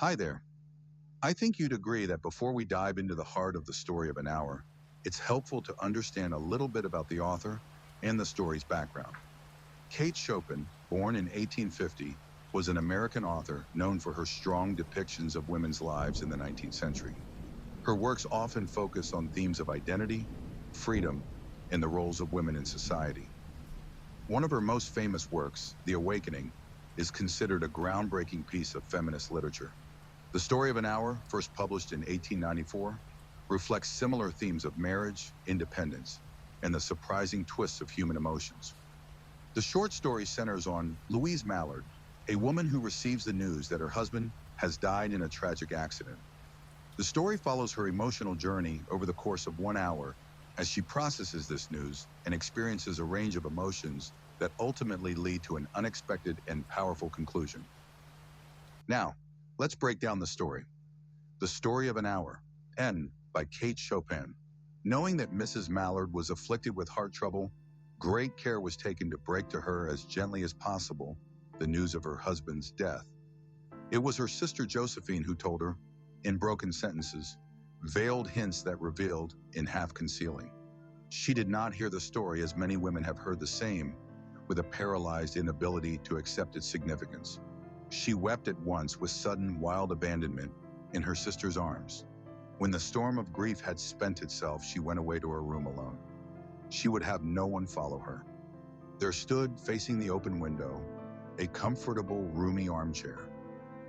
Hi there. I think you'd agree that before we dive into the heart of the story of an hour, it's helpful to understand a little bit about the author and the story's background. Kate Chopin, born in 1850, was an American author known for her strong depictions of women's lives in the 19th century. Her works often focus on themes of identity, freedom, and the roles of women in society. One of her most famous works, The Awakening, is considered a groundbreaking piece of feminist literature. The Story of an Hour, first published in 1894, reflects similar themes of marriage, independence, and the surprising twists of human emotions. The short story centers on Louise Mallard, a woman who receives the news that her husband has died in a tragic accident. The story follows her emotional journey over the course of 1 hour as she processes this news and experiences a range of emotions that ultimately lead to an unexpected and powerful conclusion. Now, let's break down the story. The Story of an Hour, N by Kate Chopin. Knowing that Mrs. Mallard was afflicted with heart trouble, great care was taken to break to her as gently as possible the news of her husband's death. It was her sister Josephine who told her, in broken sentences, veiled hints that revealed in half concealing. She did not hear the story as many women have heard the same, with a paralyzed inability to accept its significance. She wept at once with sudden, wild abandonment in her sister's arms. When the storm of grief had spent itself, she went away to her room alone. She would have no one follow her. There stood, facing the open window, a comfortable, roomy armchair.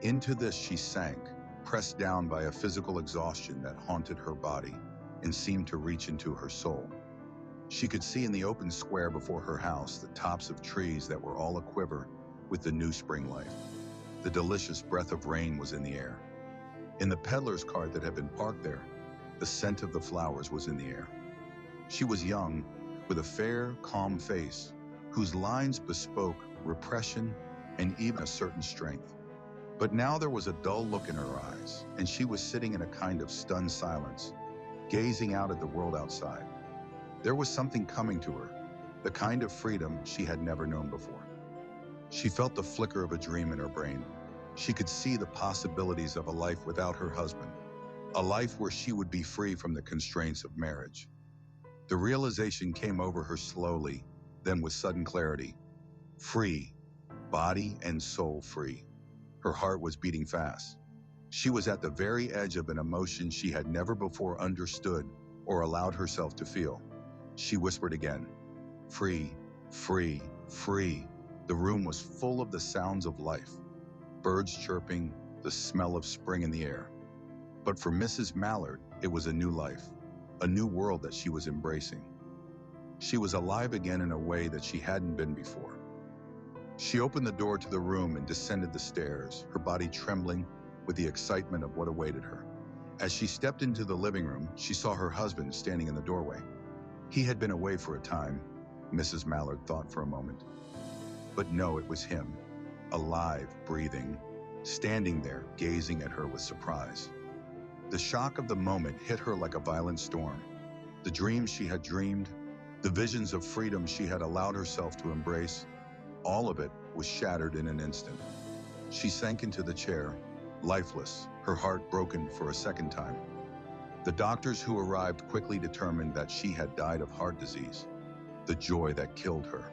Into this she sank, pressed down by a physical exhaustion that haunted her body and seemed to reach into her soul. She could see in the open square before her house the tops of trees that were all aquiver with the new spring life. The delicious breath of rain was in the air. In the peddler's cart that had been parked there, the scent of the flowers was in the air. She was young, with a fair, calm face, whose lines bespoke repression and even a certain strength. But now there was a dull look in her eyes, and she was sitting in a kind of stunned silence, gazing out at the world outside. There was something coming to her, the kind of freedom she had never known before. She felt the flicker of a dream in her brain. She could see the possibilities of a life without her husband, a life where she would be free from the constraints of marriage. The realization came over her slowly, then with sudden clarity. Free, body and soul free. Her heart was beating fast. She was at the very edge of an emotion she had never before understood or allowed herself to feel. She whispered again, free, free, free. The room was full of the sounds of life, birds chirping, the smell of spring in the air. But for Mrs. Mallard, it was a new life, a new world that she was embracing. She was alive again in a way that she hadn't been before. She opened the door to the room and descended the stairs, her body trembling with the excitement of what awaited her. As she stepped into the living room, she saw her husband standing in the doorway. He had been away for a time, Mrs. Mallard thought for a moment. But no, it was him, alive, breathing, standing there, gazing at her with surprise. The shock of the moment hit her like a violent storm. The dreams she had dreamed, the visions of freedom she had allowed herself to embrace, all of it was shattered in an instant. She sank into the chair, lifeless, her heart broken for a second time. The doctors who arrived quickly determined that she had died of heart disease, the joy that killed her.